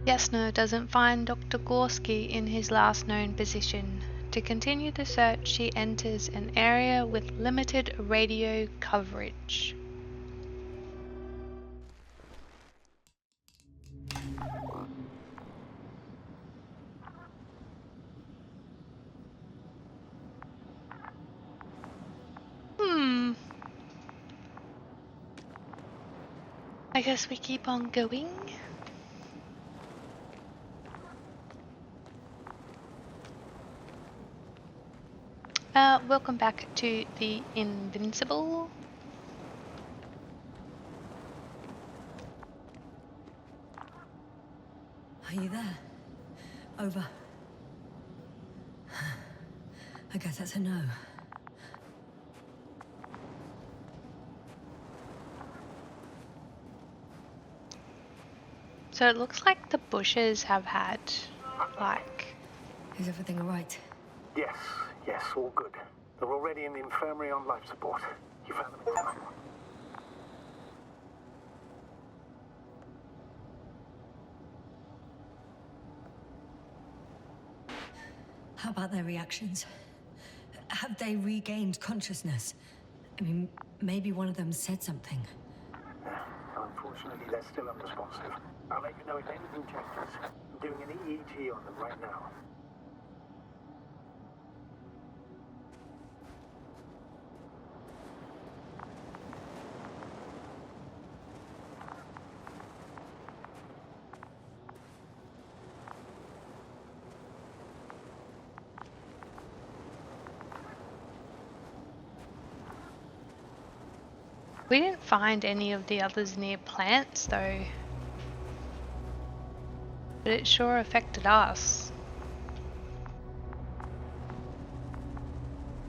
Yasner doesn't find Dr. Gorski in his last known position. To continue the search, she enters an area with limited radio coverage. I guess we keep on going. Welcome back to the Invincible. Are you there? Over. I guess that's a no. So it looks like the bushes have had, like... Is everything all right? Yes, all good. They're already in the infirmary on life support. You found them in time. How about their reactions? Have they regained consciousness? I mean, maybe one of them said something. Unfortunately, they're still unresponsive. I'll let you know if anything changes. I'm doing an EEG on them right now. We didn't find any of the others near plants though. But it sure affected us.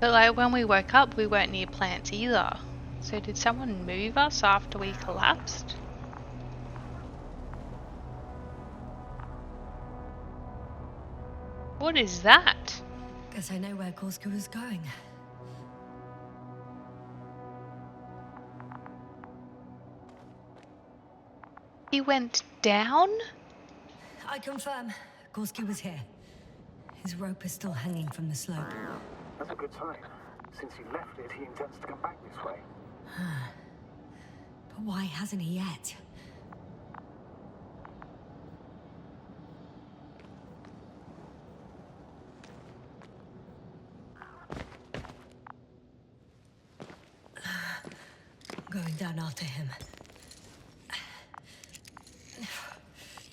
But like when we woke up, we weren't near plants either. So did someone move us after we collapsed? What is that? Guess I know where Gorska was going. He went down? I confirm. Gorski was here. His rope is still hanging from the slope. That's a good sign. Since he left it, he intends to come back this way. But why hasn't he yet? Going down after him.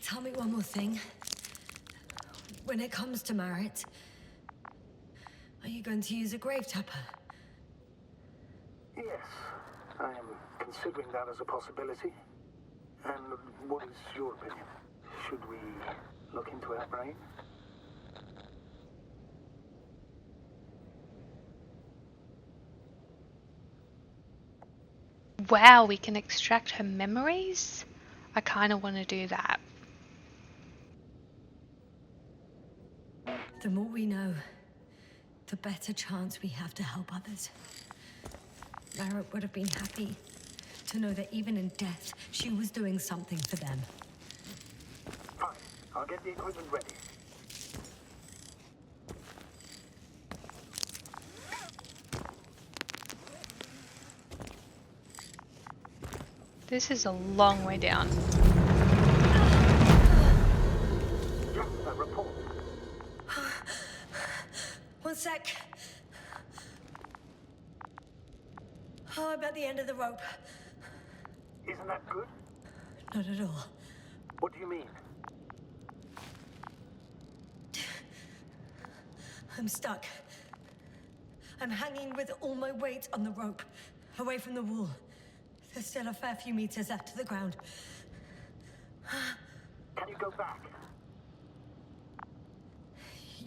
Tell me one more thing. When it comes to Marit, are you going to use a grave tapper? Yes, I am considering that as a possibility. And what is your opinion? Should we look into her brain? Wow, we can extract her memories? I kind of want to do that. The more we know, the better chance we have to help others. Marit would have been happy to know that even in death, she was doing something for them. Fine, I'll get the equipment ready. This is a long way down. Just a report. One sec. Oh, I'm at the end of the rope. Isn't that good? Not at all. What do you mean? I'm stuck. I'm hanging with all my weight on the rope, away from the wall. There's still a fair few meters left to the ground. Can you go back?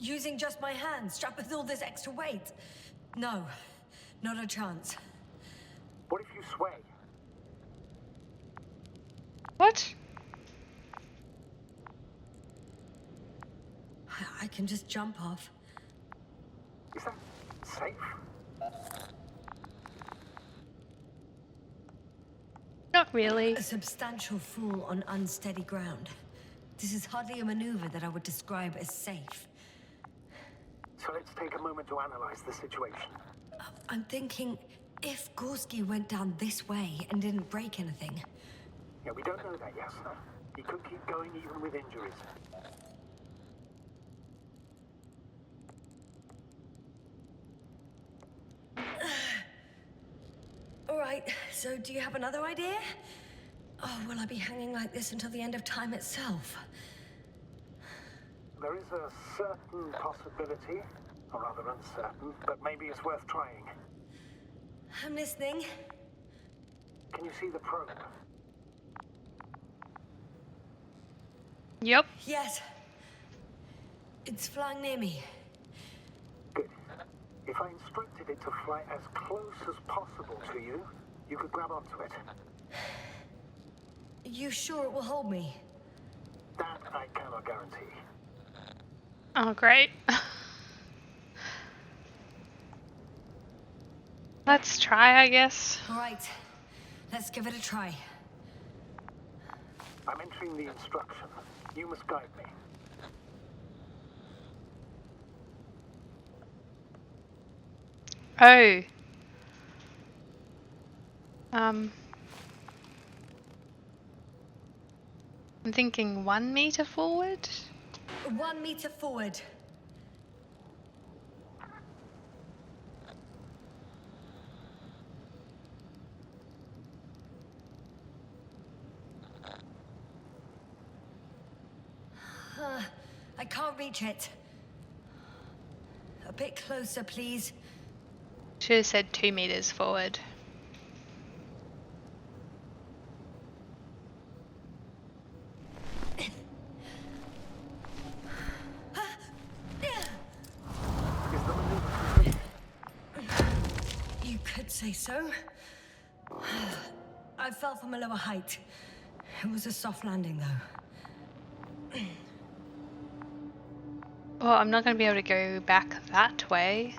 Using just my hands, strapped with all this extra weight? No, not a chance. What if you sway? What? I can just jump off. Is that safe? Not really. A substantial fall on unsteady ground. This is hardly a maneuver that I would describe as safe. So let's take a moment to analyze the situation. I'm thinking, if Gorski went down this way and didn't break anything... Yeah, we don't know that yet, sir. He could keep going even with injuries. All right, so do you have another idea? Oh, will I be hanging like this until the end of time itself? There is a certain possibility, or rather uncertain, but maybe it's worth trying. I'm listening. Can you see the probe? Yep. Yes. It's flying near me. Good. If I instructed it to fly as close as possible to you, you could grab onto it. You sure it will hold me? That I cannot guarantee. Oh, great. Let's try, I guess. All right, let's give it a try. I'm entering the instruction. You must guide me. Oh. I'm thinking 1 meter forward. 1 meter forward. I can't reach it. A bit closer, please. Should have said 2 meters forward. You could say so. I fell from a lower height. It was a soft landing, though. Well, I'm not going to be able to go back that way.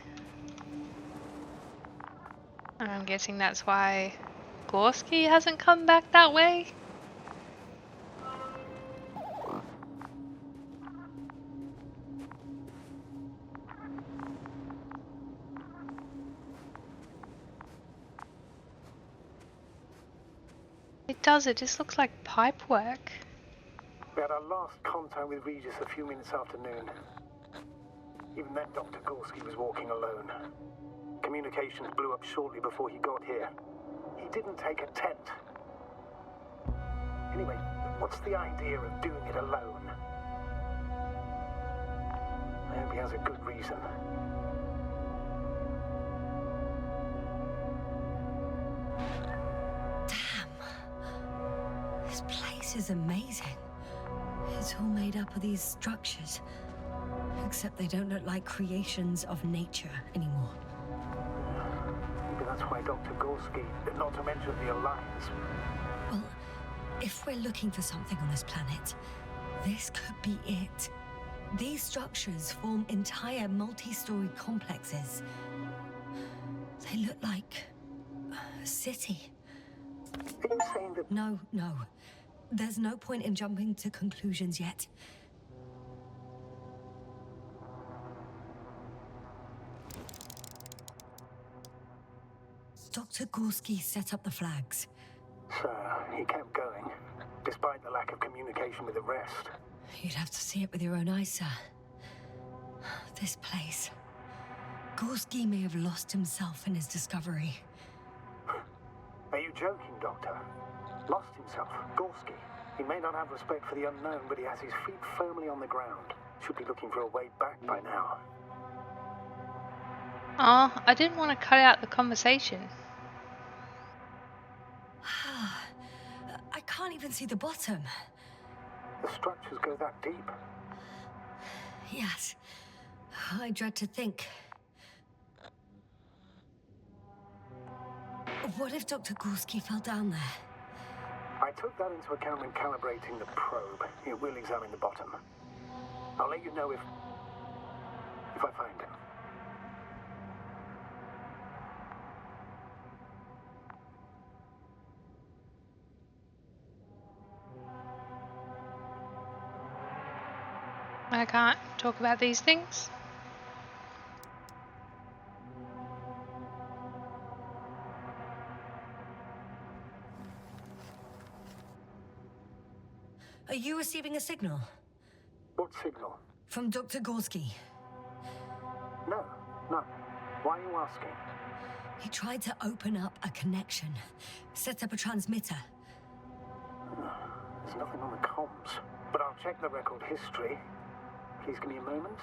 And I'm guessing that's why Gorski hasn't come back that way. It does, it just looks like pipe work. We had our last contact with Regis a few minutes after noon. Even then, Dr. Gorski was walking alone. Communications blew up shortly before he got here. He didn't take a tent. Anyway, what's the idea of doing it alone? I hope he has a good reason. Damn. This place is amazing. It's all made up of these structures. Except they don't look like creations of nature anymore. Maybe that's why Dr. Gorski, not to mention the Alliance. Well, if we're looking for something on this planet, this could be it. These structures form entire multi-story complexes. They look like a city. Are you saying that... No. There's no point in jumping to conclusions yet. Dr. Gorski set up the flags. So, he kept going, despite the lack of communication with the rest. You'd have to see it with your own eyes, sir. This place. Gorski may have lost himself in his discovery. Are you joking, Doctor? Lost himself, Gorski. He may not have respect for the unknown, but he has his feet firmly on the ground. Should be looking for a way back by now. Oh, I didn't want to cut out the conversation. I can't even see the bottom. The structures go that deep. Yes. I dread to think. What if Dr. Gorski fell down there? I took that into account when calibrating the probe. It will examine the bottom. I'll let you know if I find him. I can't talk about these things. Are you receiving a signal? What signal? From Dr. Gorski. No, none. Why are you asking? He tried to open up a connection, set up a transmitter. There's nothing on the comms, but I'll check the record history. Please give me a moment.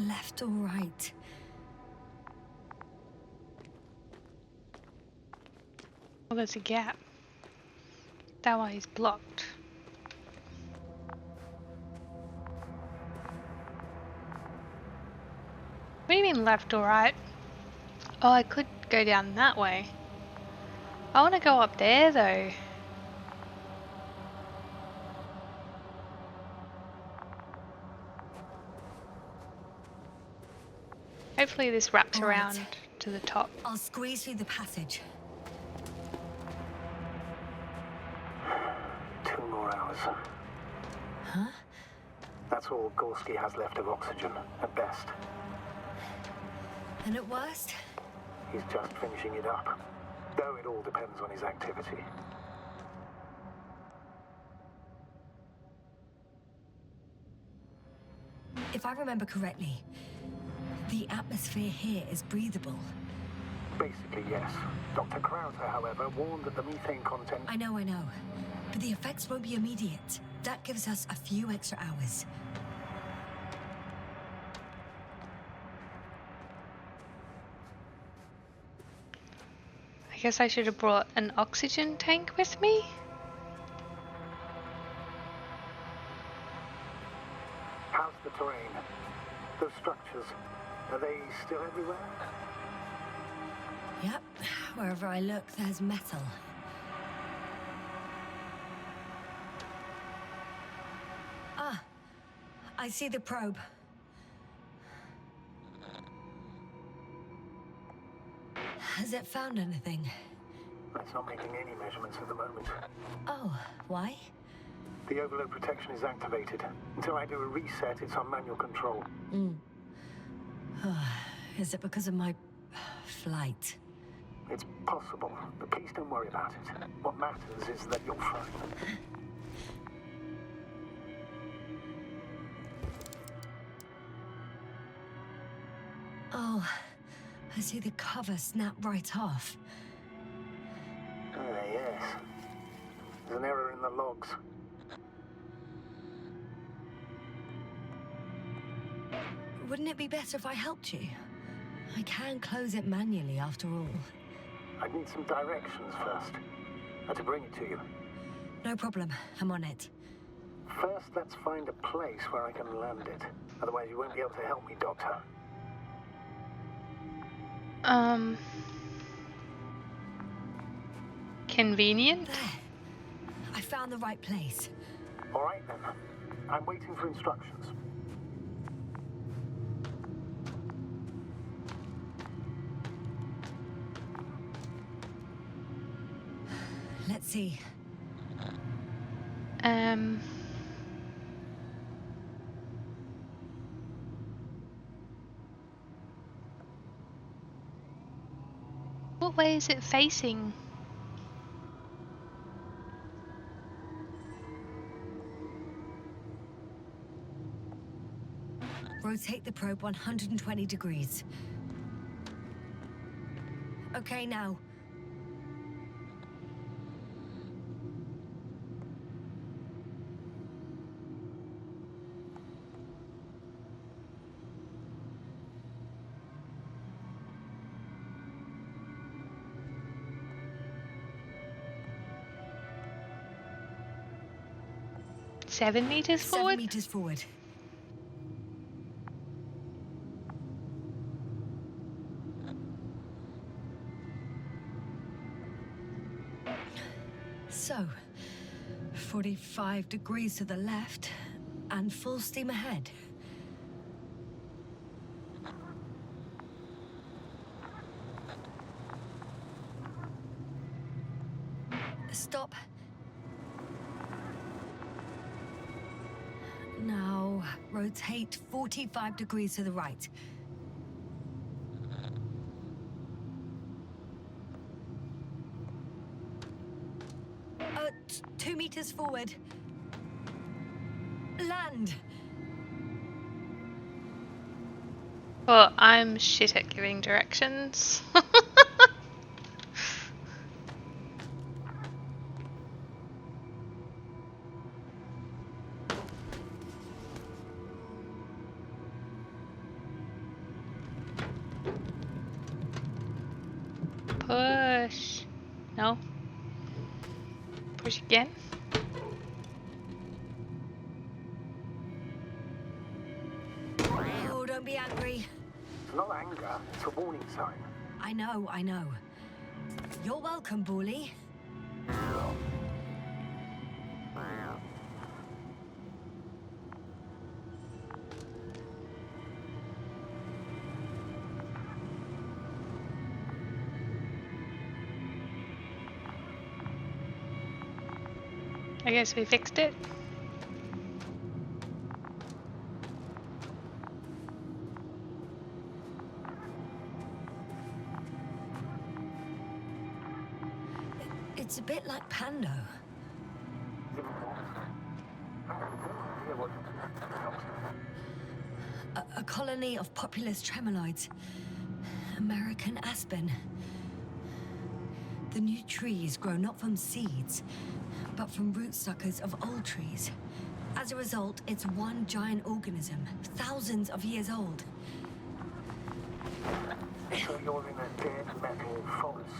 Left or right? Well, there's a gap. That way is blocked. What do you mean left or right? Oh, I could go down that way. I want to go up there though. Hopefully this wraps All right. around to the top. I'll squeeze through the passage. 2 more hours. Huh? That's all Gorski has left of oxygen, at best. And at worst? He's just finishing it up. Though it all depends on his activity. If I remember correctly, the atmosphere here is breathable. Basically, yes. Dr. Krauser, however, warned that the methane content... I know. But the effects won't be immediate. That gives us a few extra hours. I guess I should have brought an oxygen tank with me. How's the terrain? Those structures, are they still everywhere? Yep. Wherever I look, there's metal. Ah, I see the probe. Has it found anything? It's not making any measurements at the moment. Oh, why? The overload protection is activated. Until I do a reset, it's on manual control. Is it because of my flight? It's possible, but please don't worry about it. What matters is that you're fine. Oh, I see the cover snap right off. Yes. There's an error in the logs. Wouldn't it be better if I helped you? I can close it manually after all. I'd need some directions first. How to bring it to you. No problem, I'm on it. First, let's find a place where I can land it. Otherwise, you won't be able to help me, Doctor. Convenient. There. I found the right place. All right, then. I'm waiting for instructions. Let's see. What way is it facing? Rotate the probe 120 degrees. Okay, now. 7 meters forward? 7 meters forward. So, 45 degrees to the left, and full steam ahead. Stop. Now, rotate 45 degrees to the right. 2 meters forward. Land. Well, I'm shit at giving directions. Push. No. Push again. Oh, don't be angry. It's not anger, it's a warning sign. I know. You're welcome, Bully. I guess we fixed it. It's a bit like Pando. A colony of populous tremoloids. American aspen. The new trees grow not from seeds, but from rootsuckers of old trees. As a result, it's one giant organism, thousands of years old. So you're in a dead metal forest.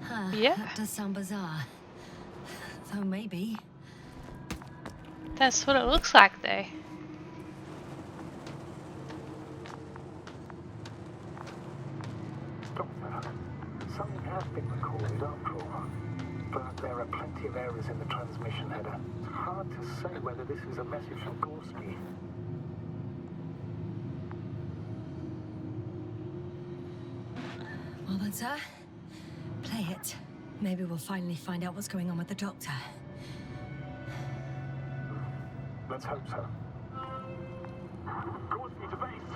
Huh, Yeah. that does sound bizarre. So maybe. That's what it looks like, though. Doctor, something has been recorded after all. But there are plenty of errors in the transmission header. It's hard to say whether this is a message from Gorski. Well then, sir, play it. Maybe we'll finally find out what's going on with the doctor. Let's hope so. Gorski to base.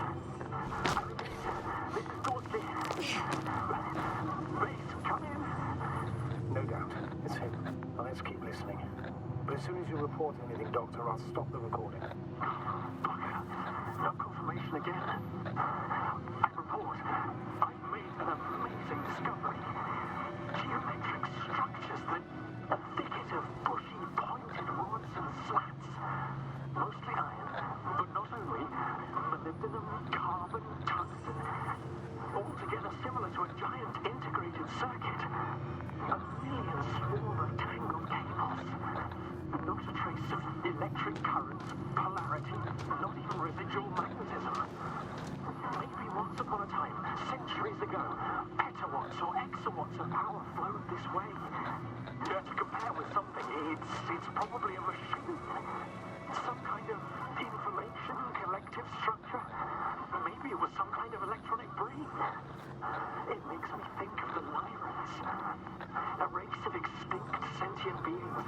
I repeat, this is Gorski. Base, come in. No doubt, it's him. Well, let's keep listening. But as soon as you report anything, Doctor, I'll stop the recording. Fucker, no confirmation again. I report. I've made an amazing discovery. Geometric structures that a thicket of bushy, pointed rods and slats. Mostly iron, but not only. Molybdenum, carbon, tungsten. Altogether similar to a giant integrated circuit. A million smaller tangled cables. Not a trace of electric current, polarity, not even residual magnetism. Maybe once upon a time, centuries ago, petawatts or exawatts of power flowed this way. To compare with something, it's probably a machine. Some kind of information collective structure. Maybe it was some kind of electronic brain. It makes me think of the Lyrans, a race of extinct sentient beings.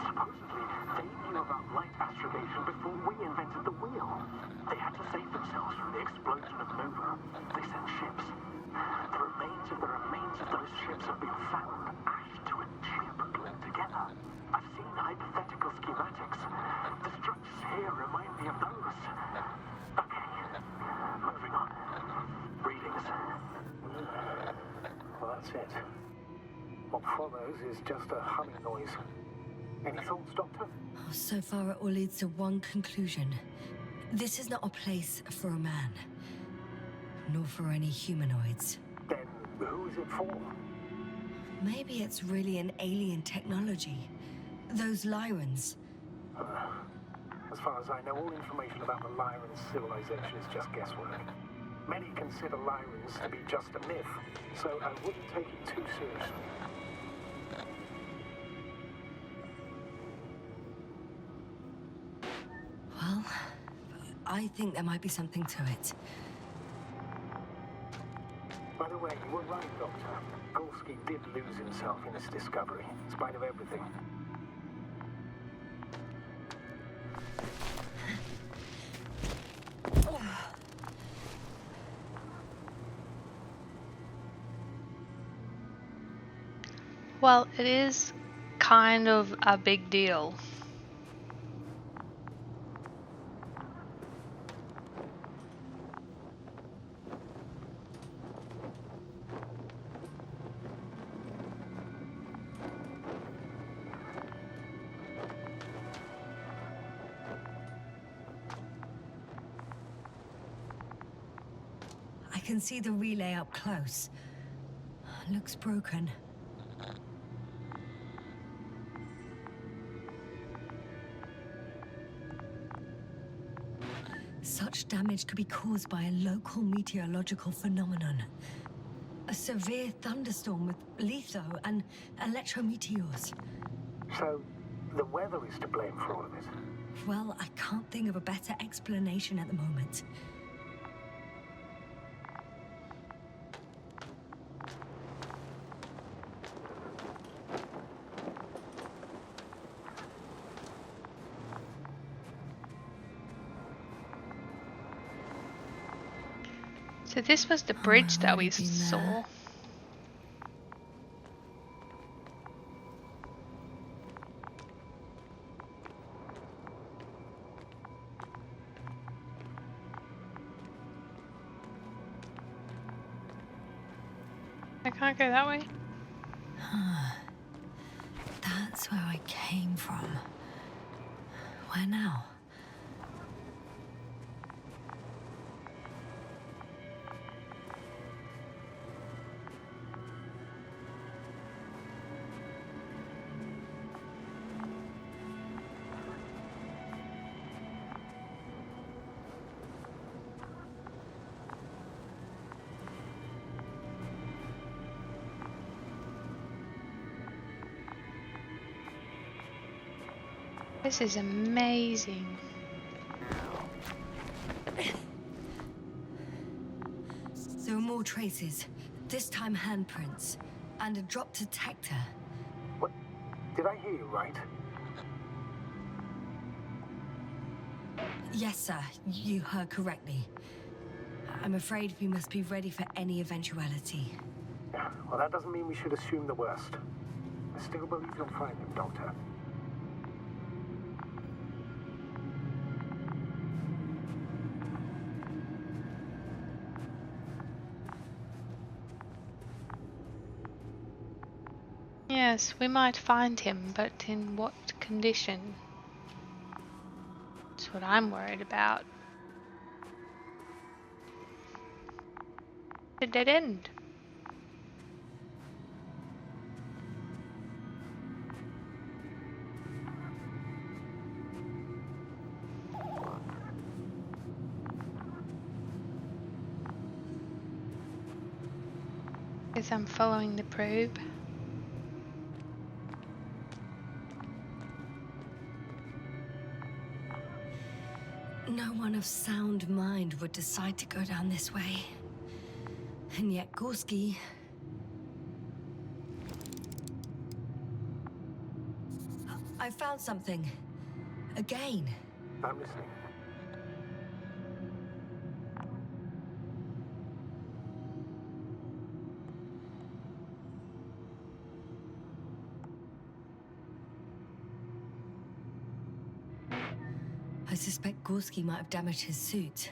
Supposedly, they knew about light astrogation before we invented the wheel. They had to save themselves from the explosion of Nova. They sent ships. The remains of those ships have been found, ashed to a chip glued together. I've seen hypothetical schematics. The structures here remind me of those. Okay, moving on. Readings. Well, that's it. What follows is just a humming noise. Any thoughts, Doctor? So far, it all leads to one conclusion. This is not a place for a man, nor for any humanoids. Then who is it for? Maybe it's really an alien technology. Those Lyrans. As far as I know, all information about the Lyran civilization is just guesswork. Many consider Lyrans to be just a myth, so I wouldn't take it too seriously. Well, I think there might be something to it. By the way, you were right, Doctor. Gorski did lose himself in this discovery, in spite of everything. Well, it is kind of a big deal. I can see the relay up close. Looks broken. Such damage could be caused by a local meteorological phenomenon. A severe thunderstorm with litho and electrometeors. So, the weather is to blame for all of it? Well, I can't think of a better explanation at the moment. So this was the bridge that we I've already been saw. there. I can't go that way. That's where I came from. Where now? This is amazing. There are more traces. This time handprints. And a drop detector. What? Did I hear you right? Yes, sir. You heard correctly. I'm afraid we must be ready for any eventuality. Yeah, well, that doesn't mean we should assume the worst. I still believe you'll find him, Doctor. Yes, we might find him, but in what condition? That's what I'm worried about. A dead end. Guess I'm following the probe. No one of sound mind would decide to go down this way. And yet Gorski... I found something. Again. I'm listening. I suspect Gorski might have damaged his suit.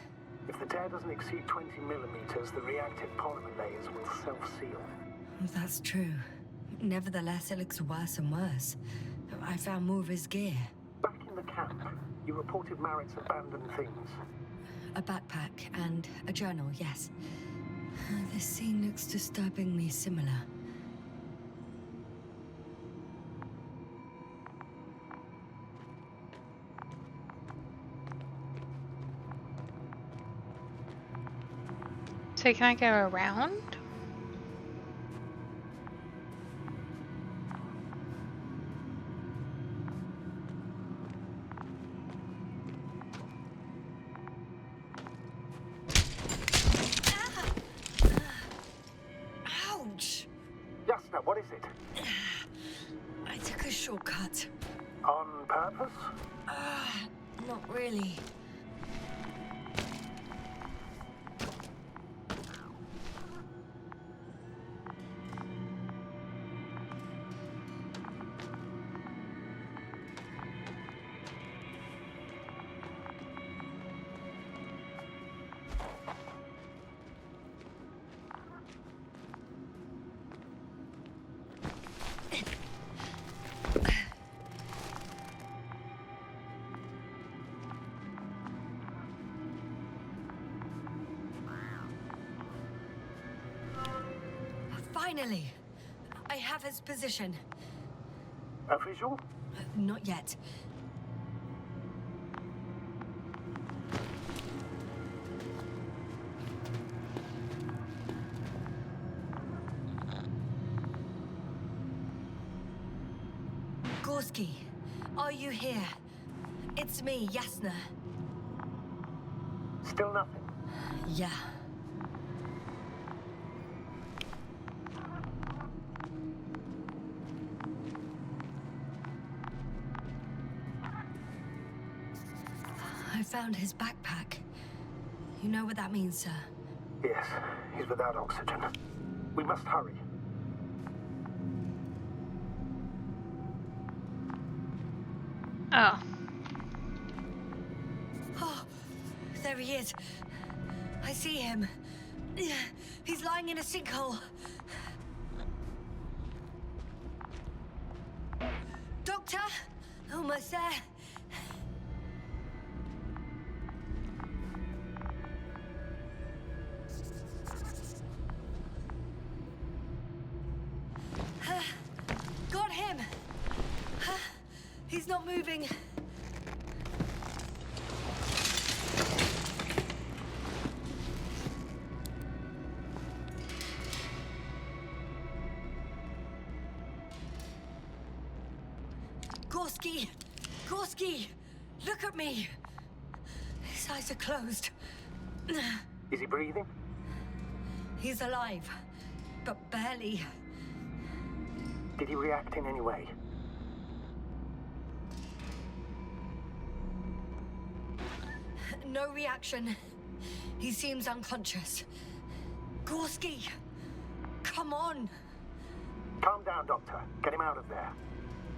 If the tear doesn't exceed 20 millimeters, the reactive polymer layers will self-seal. That's true. Nevertheless, it looks worse and worse. I found more of his gear. Back in the camp, you reported Marrett's abandoned things. A backpack and a journal, yes. This scene looks disturbingly similar. So can I go around? Ouch! Yasna, what is it? I took a shortcut. On purpose? Not really. Finally! I have his position. A visual? Not yet. Gorski, are you here? It's me, Yasna. Still nothing. Yeah. I found his backpack. You know what that means, sir? Yes, he's without oxygen. We must hurry. Oh. Oh, there he is. I see him. He's lying in a sinkhole. Doctor? Almost there. Got him! He's not moving. Gorski! Gorski! Look at me! His eyes are closed. Is he breathing? He's alive, but barely. Did he react in any way? No reaction. He seems unconscious. Gorski! Come on! Calm down, Doctor. Get him out of there.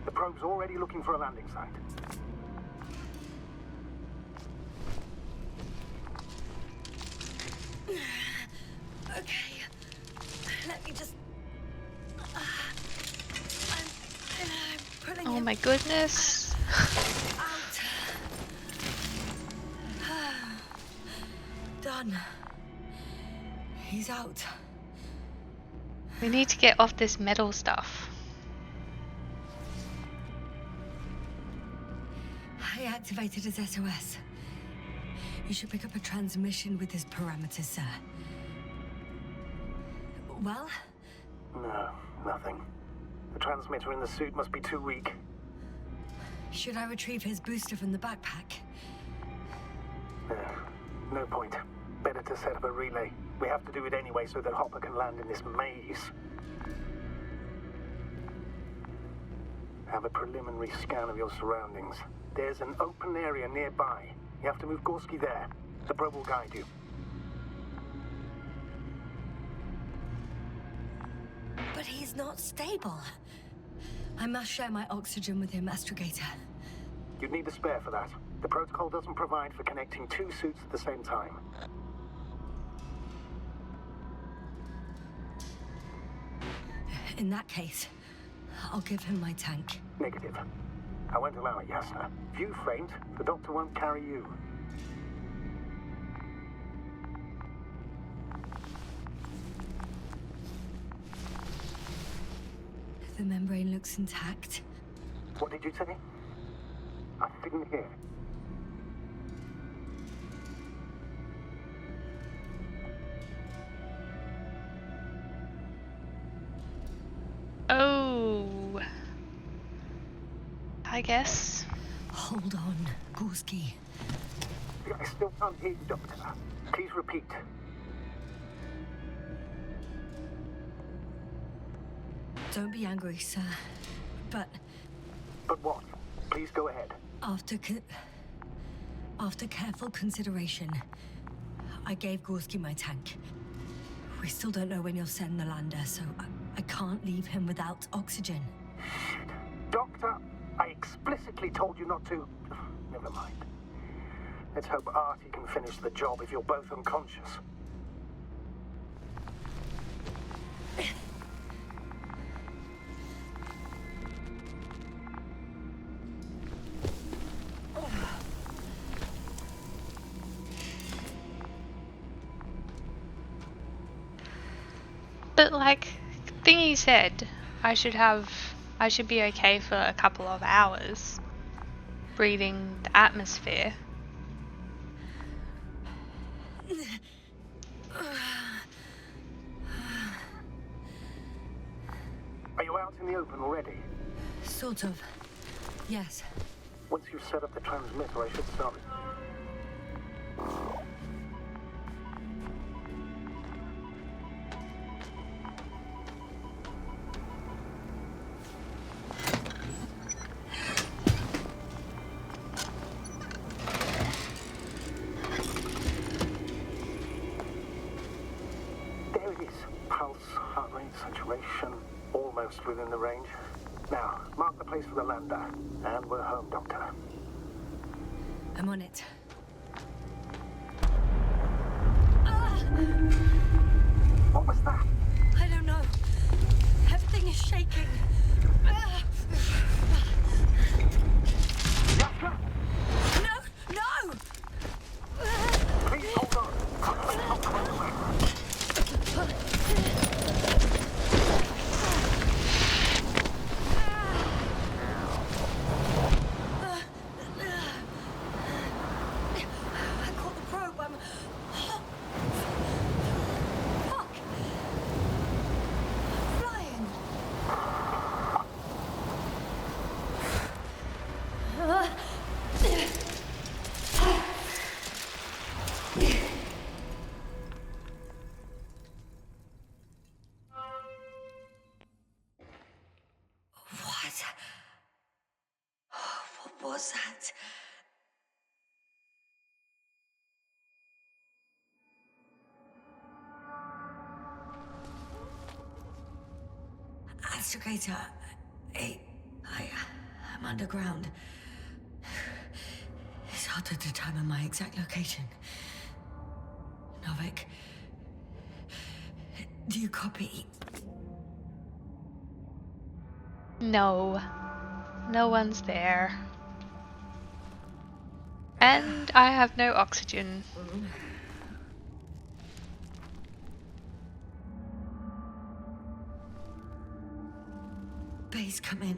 The probe's already looking for a landing site. Okay. Let me just... I'm pulling Oh him my goodness. out. Done. He's out. We need to get off this metal stuff. I activated his SOS. You should pick up a transmission with his parameters, sir. Well? No, nothing. The transmitter in the suit must be too weak. Should I retrieve his booster from the backpack? No point. Better to set up a relay. We have to do it anyway so that Hopper can land in this maze. Have a preliminary scan of your surroundings. There's an open area nearby. You have to move Gorski there. The probe will guide you. But he's not stable. I must share my oxygen with him, Astrogator. You'd need a spare for that. The protocol doesn't provide for connecting two suits at the same time. In that case, I'll give him my tank. Negative. I won't allow it, Yasna. If you faint, the doctor won't carry you. The membrane looks intact. What did you say? I didn't hear. I guess. Hold on, Gorski. I still can't hear you, Doctor. Please repeat. Don't be angry, sir. But But what? Please go ahead. after careful consideration, I gave Gorski my tank. We still don't know when you'll send the lander, so I can't leave him without oxygen. Doctor, I explicitly told you not to. Never mind. Let's hope Artie can finish the job if you're both unconscious. But like Thingy said, I should be okay for a couple of hours breathing the atmosphere. Are you out in the open already? Sort of. Yes. Once you've set up the transmitter, I should start. There it is. Pulse, heart rate, saturation, almost within the range. Now, mark the place for the lander, and we're home, Doctor. I'm on it. What was that? I don't know. Everything is shaking. Doctor, No! No! please hold on. Let's not go anywhere. I caught the probe. I'm... Fuck! Flying! What? What was that? Astrogator, I'm underground. It's hard to determine my exact location. Novik, do you copy? No. No one's there. And I have no oxygen. Base, come in.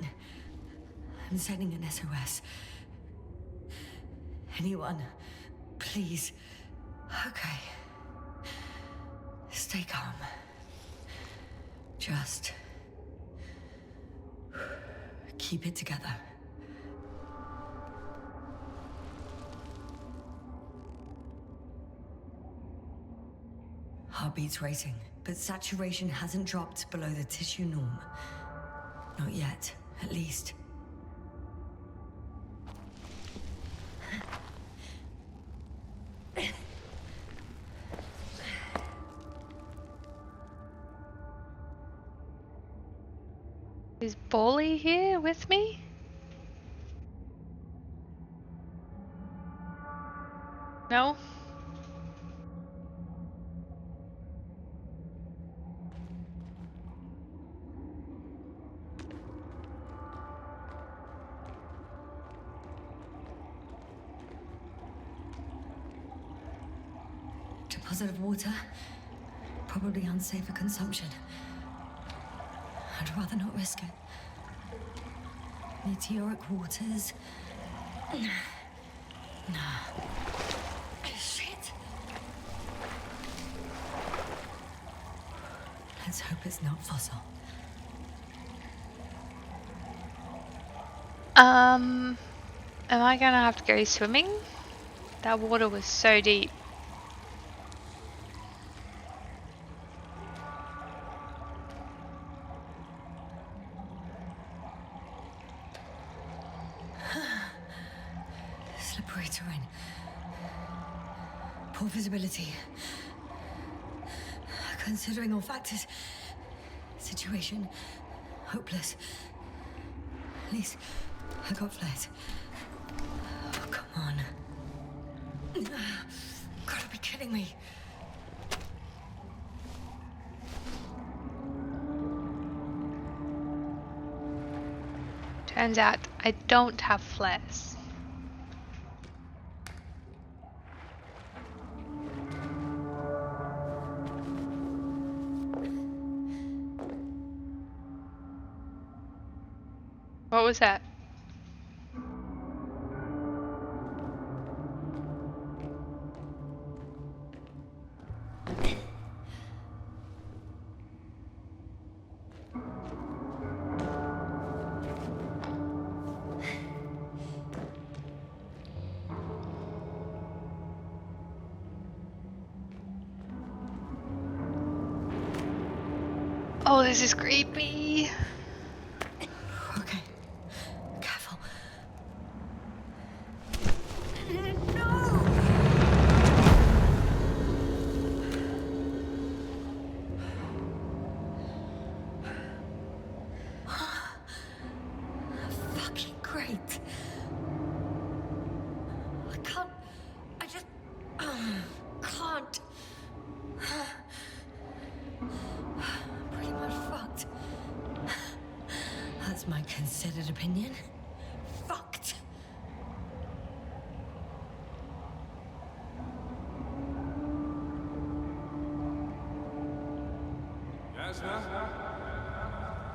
I'm sending an SOS. Anyone, please. Okay. Stay calm. Just keep it together. Heartbeat's racing, but saturation hasn't dropped below the tissue norm. Not yet, at least. Is Bolly here with me? No? Deposit of water? Probably unsafe for consumption. I'd rather not risk it. Meteoric waters? Nah. Shit! Let's hope it's not fossil. Am I gonna have to go swimming? That water was so deep. Slippery terrain. Poor visibility. Considering all factors, situation hopeless. At least I got flares. Oh, come on. Gotta be kidding me. Turns out I don't have flares. What was that? Oh, this is creepy. Okay. Careful. Fucking great. I just can't. Pretty much fucked. That's my considered opinion. Fucked. S.Lam?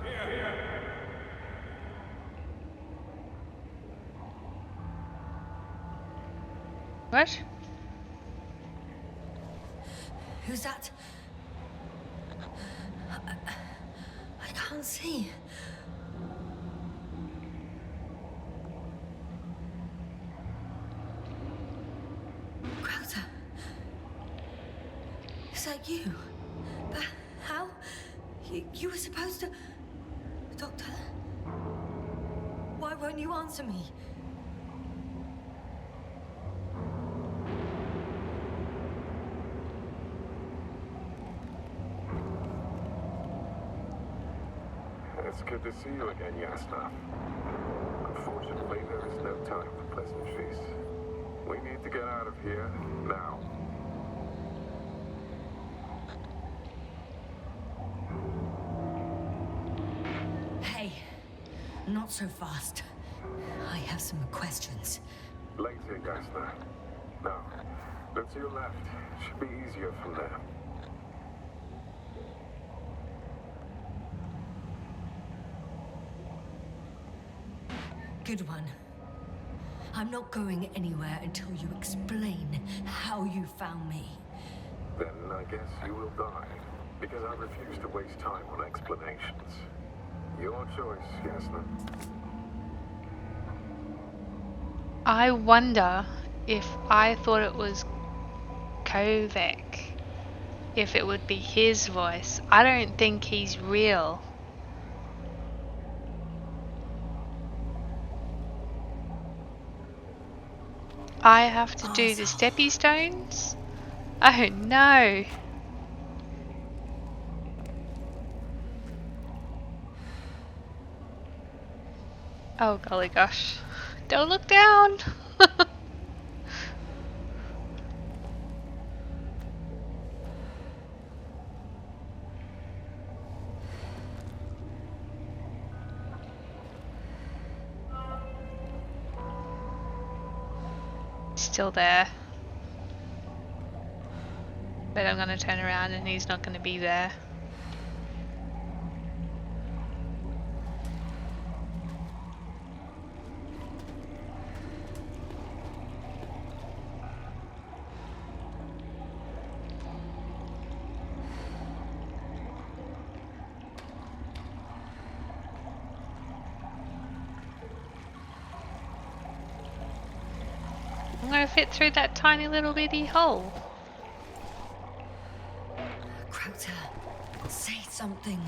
Here. What? Who's that? I can't see. Crowther. Is that you? But how? You were supposed to... Doctor? Why won't you answer me? It's good to see you again, S.Lam. Unfortunately, there is no time for pleasantries. We need to get out of here now. Hey, not so fast. I have some questions. Later, S.Lam. Now, look to your left. Should be easier from there. Good one. I'm not going anywhere until you explain how you found me. Then I guess you will die, because I refuse to waste time on explanations. Your choice, S.Lam. I wonder if I thought it was Kovac, if it would be his voice. I don't think he's real. I have to do the steppy stones? Oh no! Oh golly gosh. Don't look down! Still there. But I'm gonna turn around and he's not gonna be there. I'm gonna fit through that tiny little bitty hole. Crowther, say something.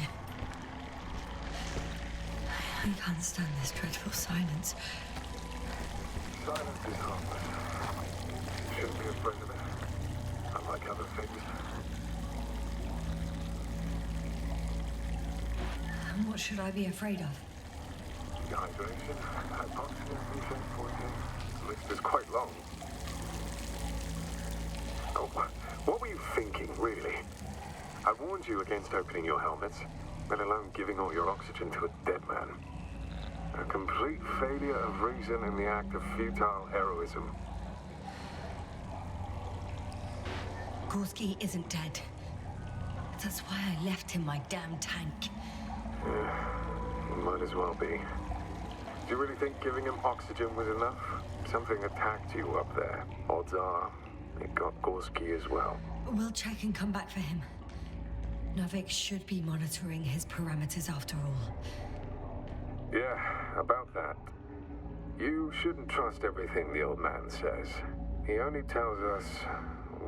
I can't stand this dreadful silence. Silence is harmless. You shouldn't be afraid of it. Unlike other things. And what should I be afraid of? Dehydration, hypoxia, food poisoning. The list is quite long. Oh, what were you thinking, really? I warned you against opening your helmets, let alone giving all your oxygen to a dead man. A complete failure of reason in the act of futile heroism. Gorski isn't dead. That's why I left him my damn tank. Yeah, might as well be. Do you really think giving him oxygen was enough? Something attacked you up there. Odds are, it got Gorski as well. We'll check and come back for him. Novik should be monitoring his parameters after all. Yeah, about that. You shouldn't trust everything the old man says. He only tells us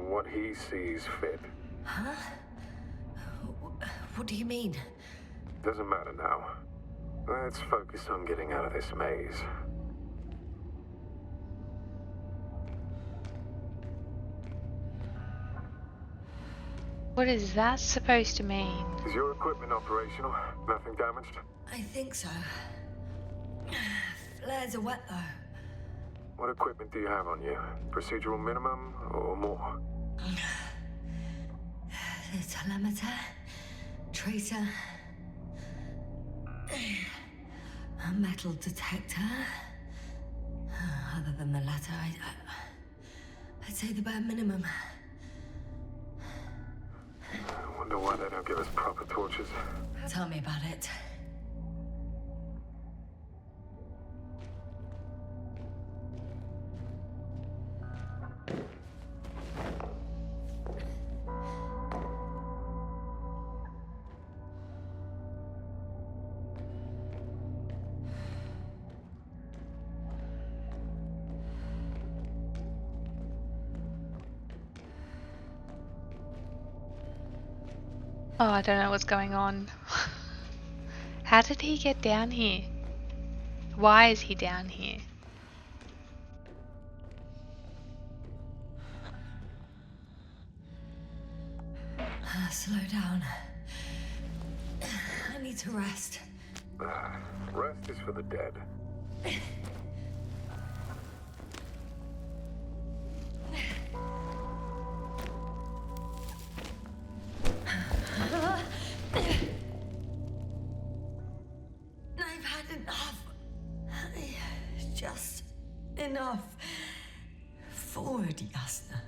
what he sees fit. Huh? What do you mean? Doesn't matter now. Let's focus on getting out of this maze. What is that supposed to mean? Is your equipment operational? Nothing damaged? I think so. Flares are wet though. What equipment do you have on you? Procedural minimum or more? The telemeter, tracer, a metal detector. Other than the latter, I'd say the bare minimum. I wonder why they don't give us proper torches. Tell me about it. Oh, I don't know what's going on. How did he get down here? Why is he down here? Slow down. I need to rest. Rest is for the dead. I've had enough. Just enough. Forward, Yasna.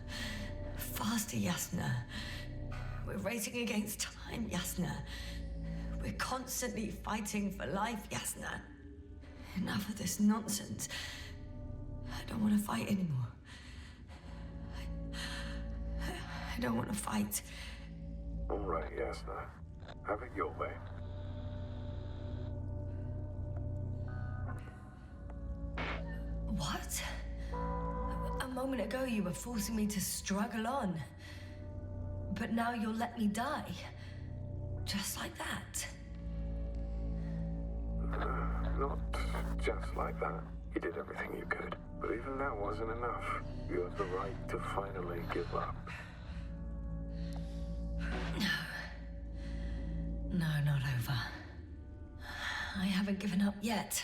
Faster, Yasna. We're racing against time, Yasna. We're constantly fighting for life, Yasna. Enough of this nonsense. I don't want to fight anymore. I don't want to fight. All right, Yasna. Have it your way. What? A moment ago you were forcing me to struggle on. But now you'll let me die. Just like that. Not just like that. You did everything you could. But even that wasn't enough. You have the right to finally give up. No, not over. I haven't given up yet.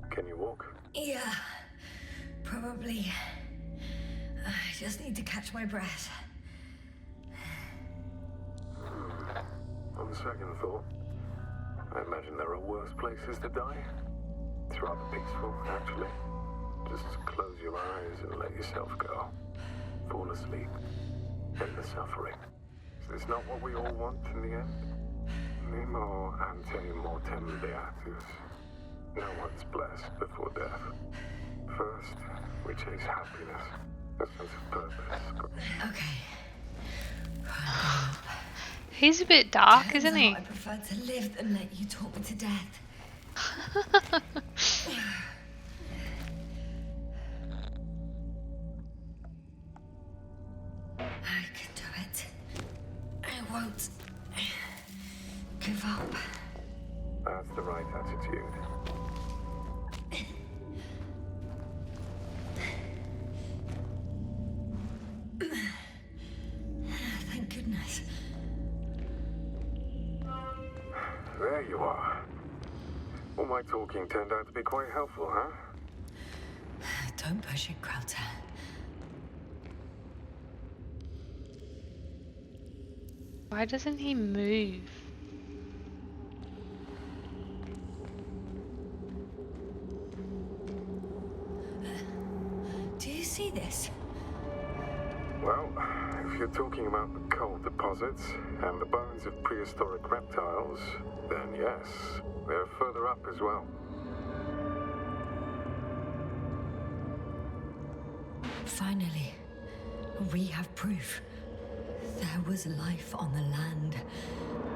Can you walk? Yeah, probably. I just need to catch my breath. On second thought, I imagine there are worse places to die. It's rather peaceful, actually. Just close your eyes and let yourself go. Fall asleep. End the suffering. Is this not what we all want in the end? Nemo ante mortem beatus. No one's blessed before death. First, we chase happiness, a sense of purpose. Okay. He's a bit dark, isn't he? I prefer to live than let you talk me to death. you are. All my talking turned out to be quite helpful, huh? Don't push it, Krauter. Why doesn't he move? Do you see this? Well, if you're talking about the coal deposits and the bones of prehistoric reptiles, then yes, they're further up as well. Finally, we have proof. There was life on the land.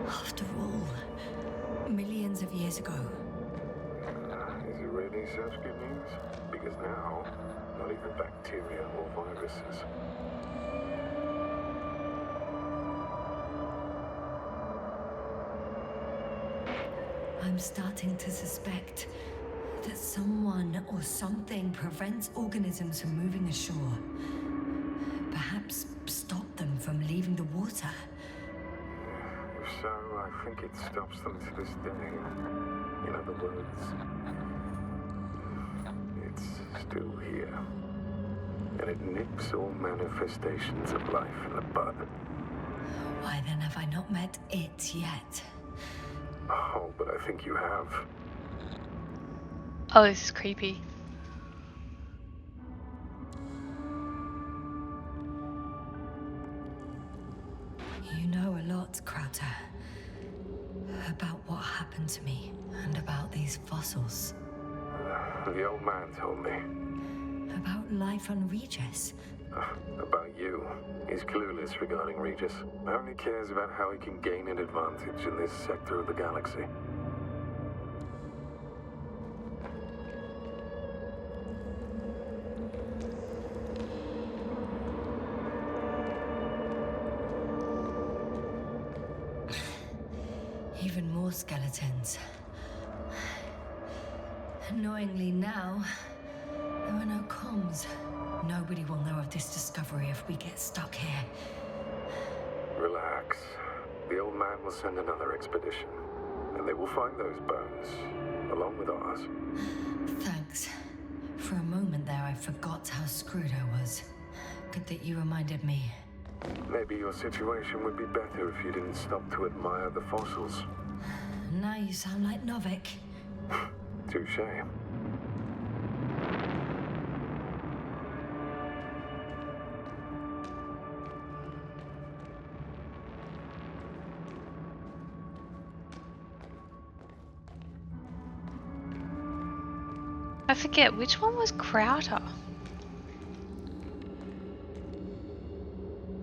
After all, millions of years ago. Is it really such good news? Because now, not even bacteria or viruses. I'm starting to suspect that someone or something prevents organisms from moving ashore. Perhaps stop them from leaving the water. If so, I think it stops them to this day. In other words, it's still here. And it nips all manifestations of life in the bud. Why then have I not met it yet? Oh, but I think you have. Oh, this is creepy. You know a lot, Krauter. About what happened to me, and about these fossils. The old man told me. About life on Regis. About you. He's clueless regarding Regis. Only cares about how he can gain an advantage in this sector of the galaxy. Even more skeletons. Annoyingly now, there are no comms. Nobody will know of this discovery if we get stuck here. Relax. The old man will send another expedition, and they will find those bones, along with ours. Thanks. For a moment there, I forgot how screwed I was. Good that you reminded me. Maybe your situation would be better if you didn't stop to admire the fossils. Now you sound like Novik. Touché. I forget, which one was Krauter?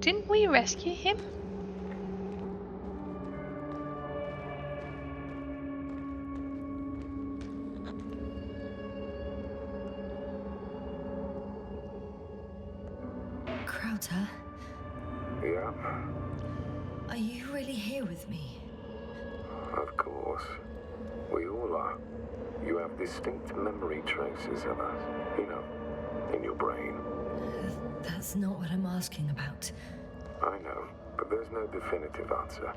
Didn't we rescue him? Krauter, Yeah, are you really here with me? of course. We all are. You have distinct memory traces of us, you know, in your brain. That's not what I'm asking about. I know, but there's no definitive answer.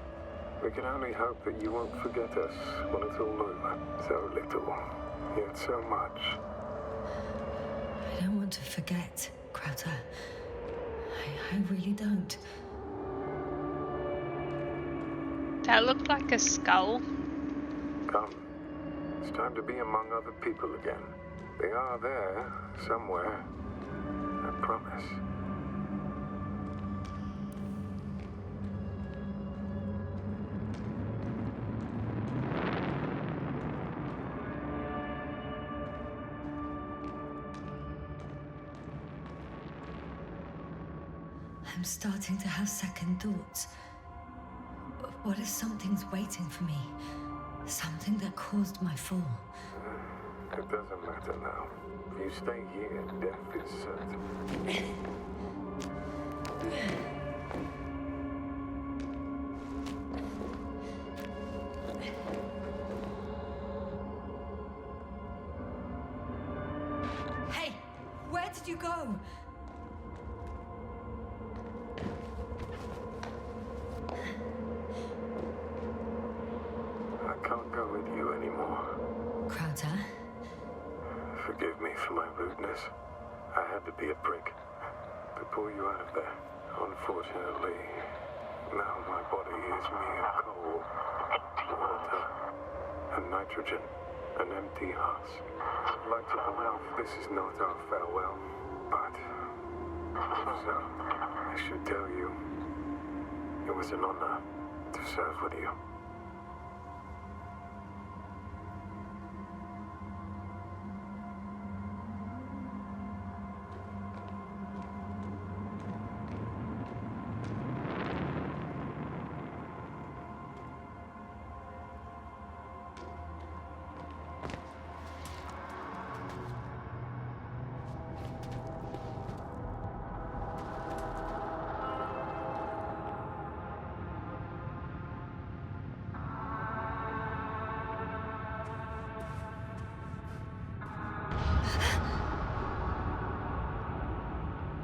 We can only hope that you won't forget us when it's all over. So little, yet so much. I don't want to forget, Krauter. I really don't. That looked like a skull. Come. It's time to be among other people again. They are there, somewhere. I promise. I'm starting to have second thoughts. What if something's waiting for me? Something that caused my fall? It doesn't matter now. If you stay here, death is certain. Hey! Where did you go? I can't go Forgive me for my rudeness. I had to be a prick to pull you out of there. Unfortunately, now my body is mere coal, water, and nitrogen, an empty husk. I'd like to pronounce this is not our farewell, but so I should tell you, it was an honor to serve with you.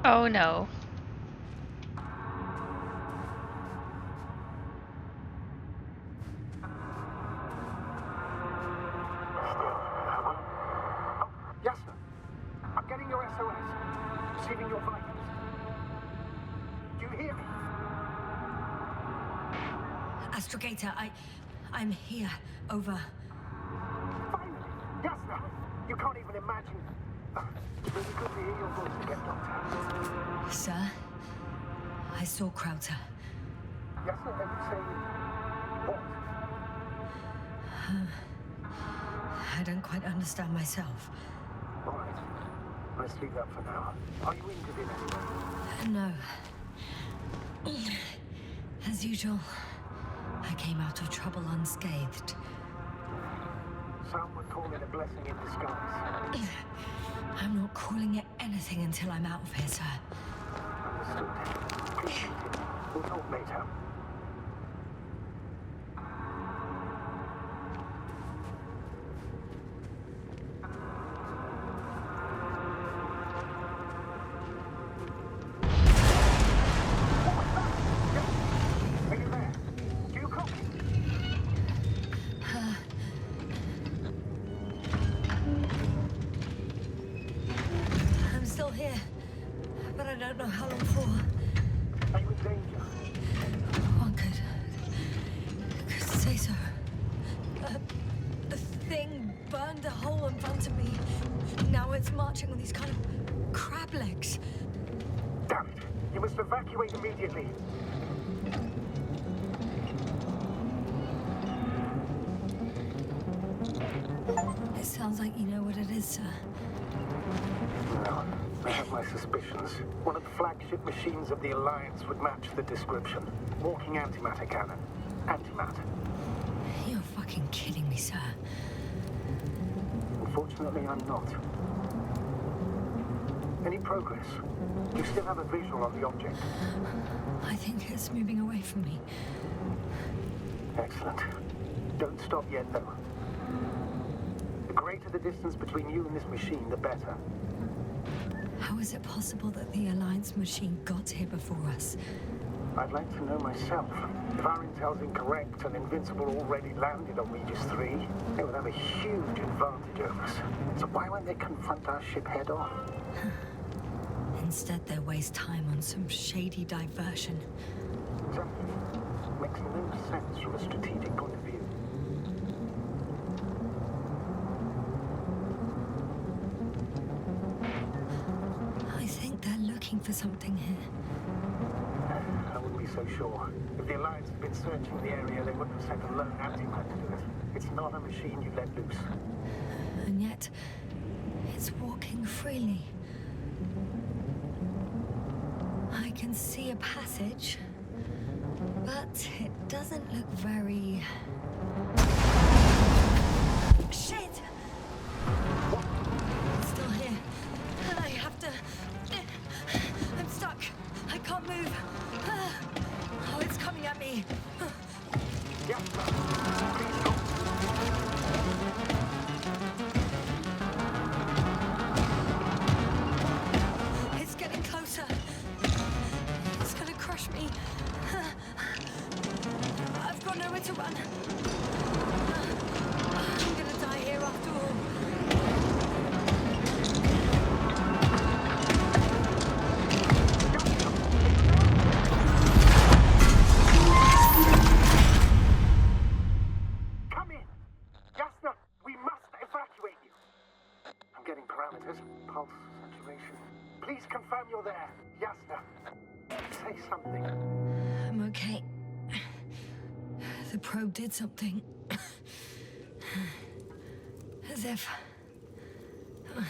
Oh no. Yes, sir. I'm getting your SOS. Receiving your vitals. Do you hear me? Astrogator, I'm here. Over. Finally! Yes, sir. You can't even imagine. It's really good to hear your voice again, Doctor. Sir, I saw Krauter. Yes, sir. And you say what? I don't quite understand myself. All right. Let's leave that for now. Are you injured in any way? No. As usual, I came out of trouble unscathed. Some would call it a blessing in disguise. I'm not calling it anything until I'm out of here, sir. Understood. Please, we'll talk later. Are you there? Do you copy? I'm still here, but I don't know how long for. Are you in danger? One could say so. The thing burned a hole in front of me. Now it's marching on these kind of crab legs. Damn it! You must evacuate immediately. It sounds like you know what it is, sir. No, I have my suspicions. One of the flagship machines of the Alliance would match the description. Walking antimatter cannon. Antimatter. You're fucking kidding me, sir. Unfortunately, I'm not. Any progress? You still have a visual on the object? I think it's moving away from me. Excellent. Don't stop yet, though. The greater the distance between you and this machine, the better. How is it possible that the Alliance machine got here before us? I'd like to know myself. If our intel's incorrect and Invincible already landed on Regis 3, they would have a huge advantage over us. So why won't they confront our ship head on? Instead, they waste time on some shady diversion. Exactly. Makes no sense from a strategic point of view. I think they're looking for something here. I wouldn't be so sure. If the Alliance had been searching the area, they wouldn't have sent a lone antimatter to it. It's not a machine you let loose. And yet, it's walking freely. I can see a passage, but it doesn't look very... Shit! It's still here. I have to... I'm stuck. I can't move. Oh, it's coming at me. Yeah, please don't. It's getting closer. It's gonna crush me. I've got nowhere to run. parameters. Pulse, saturation. Please confirm you're there. Yasna. Say something. I'm okay. The probe did something. As if... I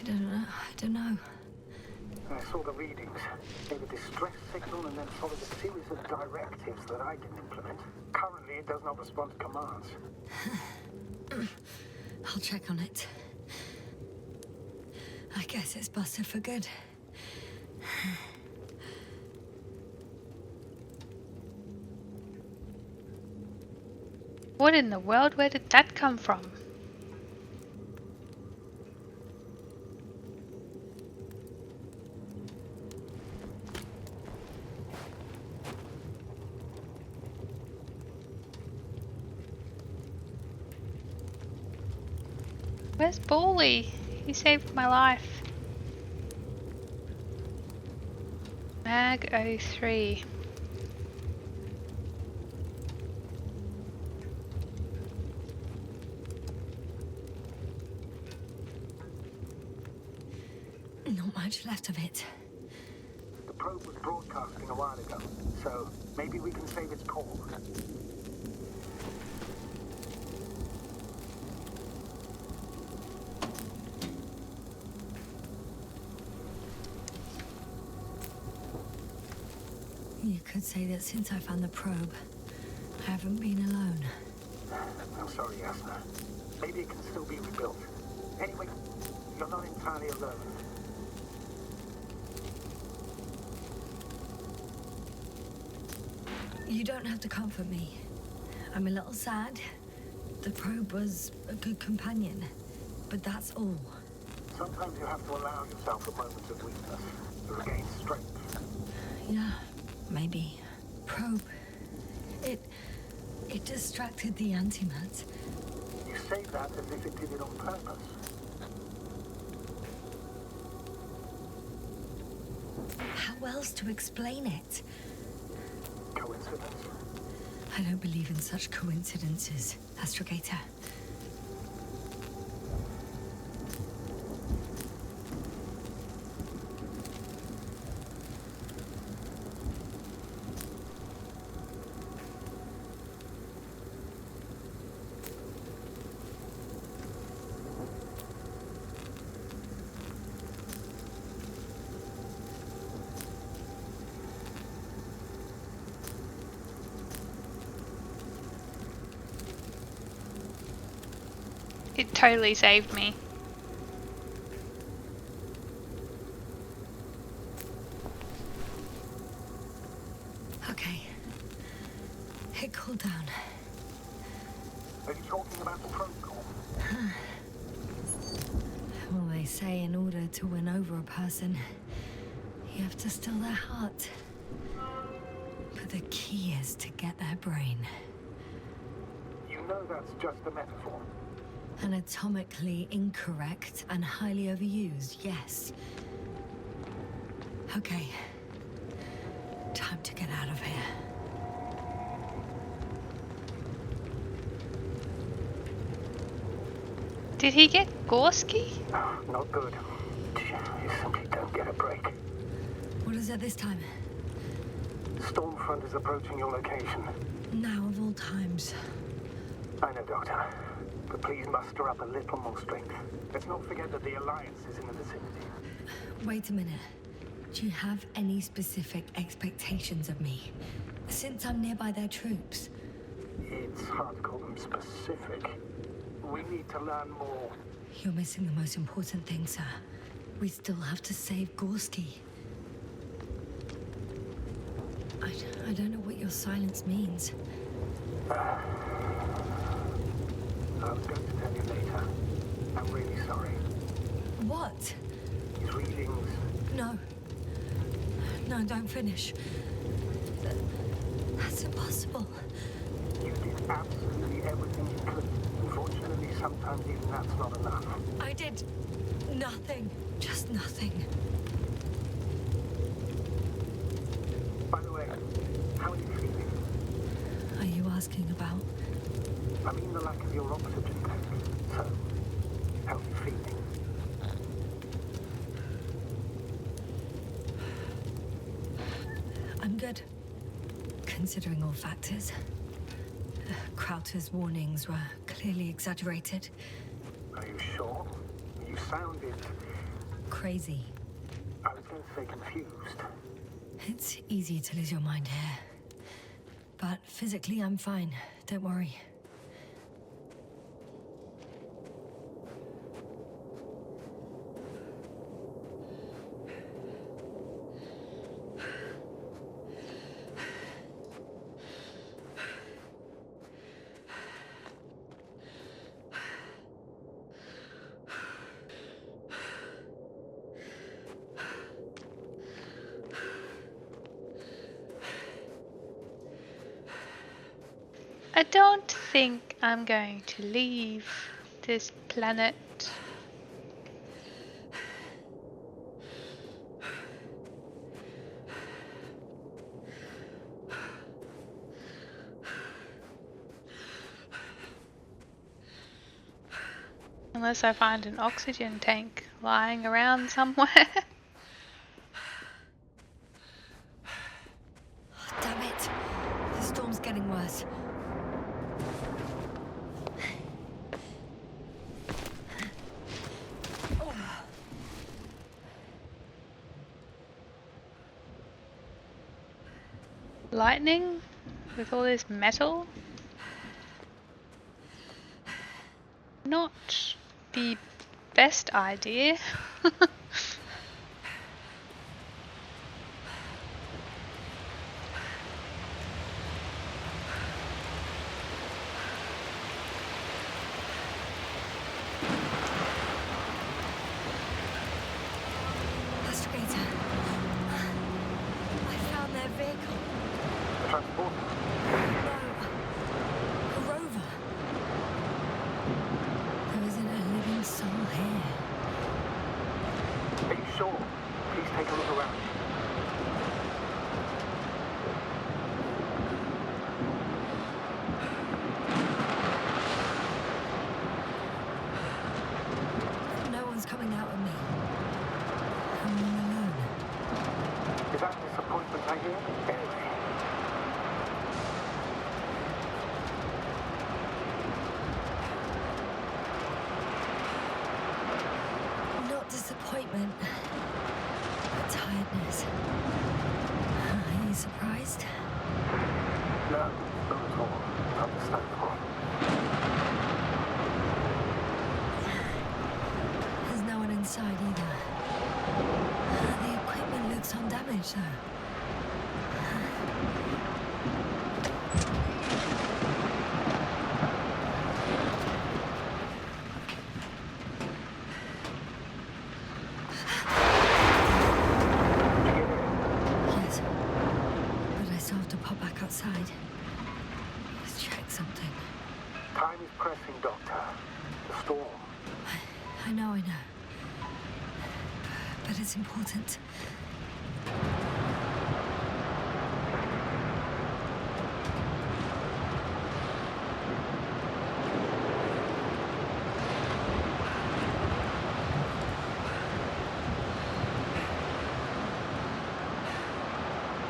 don't know. I saw the readings. They were distress signal and then followed a series of directives that I didn't implement. Currently, it does not respond to commands. I'll check on it. I guess it's busted for good. What in the world? Where did that come from? Where's Bally? He saved my life. Mag 03. Not much left of it. The probe was broadcasting a while ago, so maybe we can save its call. You could say that since I found the probe, I haven't been alone. I'm sorry, Yasna. Maybe it can still be rebuilt. Anyway, you're not entirely alone. You don't have to comfort me. I'm a little sad. The probe was a good companion, but that's all. Sometimes you have to allow yourself a moment of weakness to regain strength. Yeah, maybe. Probe. It distracted the antimat. You say that as if it did it on purpose. How else to explain it? Coincidence. I don't believe in such coincidences, Astrogator. It totally saved me. Okay. It cooled down. Are you talking about the probe call? Well, they say in order to win over a person, you have to still their heart. But the key is to get their brain. You know that's just a metaphor. Anatomically incorrect and highly overused, yes. Okay. Time to get out of here. Did he get Gorski? Not good. You simply don't get a break. What is it this time? Stormfront is approaching your location. Now of all times. I know, Doctor. But please muster up a little more strength. Let's not forget that the Alliance is in the vicinity. Wait a minute. Do you have any specific expectations of me? Since I'm nearby their troops. It's hard to call them specific. We need to learn more. You're missing the most important thing, sir. We still have to save Gorski. I don't know what your silence means. I was going to tell you later. I'm really sorry. What? These readings... No. No, don't finish. That's impossible. You did absolutely everything you could. Unfortunately, sometimes even that's not enough. I did nothing. Just nothing. By the way, how are you feeling? Are you asking about? I mean the lack of your oxygen tank. So, how are you feeling? considering all factors. Crowther's warnings were clearly exaggerated. Are you sure? You sounded... Crazy. I was going to say confused. It's easy to lose your mind here. But physically, I'm fine. Don't worry. I don't think I'm going to leave this planet. Unless I find an oxygen tank lying around somewhere. Oh, damn it. The storm's getting worse. Lightning? With all this metal? Not the best idea. Investigator. I found their vehicle. The transport? No. A rover. There isn't a living soul here. Are you sure? Please take a look around. No one's coming out of me. I'm all alone. Is that disappointment I hear? Anyway. Not disappointment, but tiredness. Are you surprised? No, not at all. Understandable. There's no one inside either. The equipment looks undamaged, though. Yes, but I still have to pop back outside. Let's check something. Time is pressing, Doctor. The storm. I know. But it's important.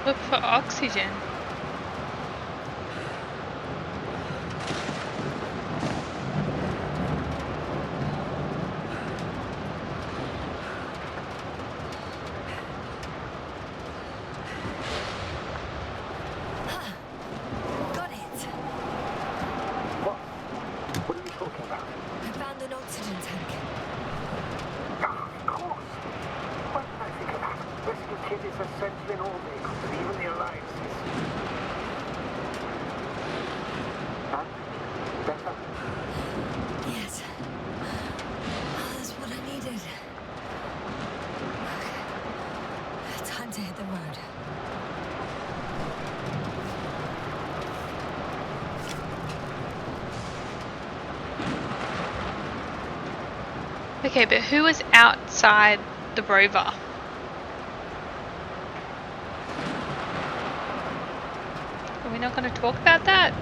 Look for oxygen. Got it! What? What are you talking about? I found an oxygen tank. Ah, of course. Why did I think of that? Rescue kit is essential in all vehicles, and even the Alliances. And? Better? Yes. That's what I needed. Time to hit the road. Okay, but who was outside the rover? Are we not going to talk about that?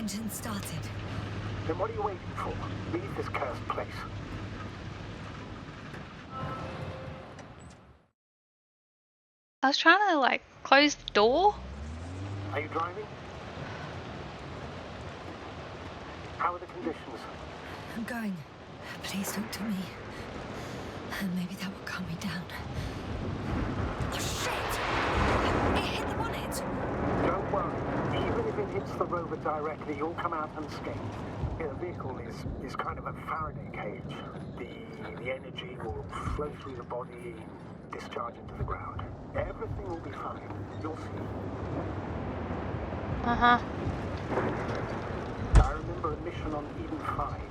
engine started. Then what are you waiting for? Leave this cursed place. I was trying to, like, close the door. Are you driving? How are the conditions? I'm going. Please don't do me. Maybe that will calm me down. Oh, shit! It hit the bonnet! Don't worry. Even if it hits the rover directly, you'll come out unscathed. The vehicle is kind of a Faraday cage. The energy will flow through the body, discharge into the ground. Everything will be fine. You'll see. Uh-huh. I remember a mission on Eden 5.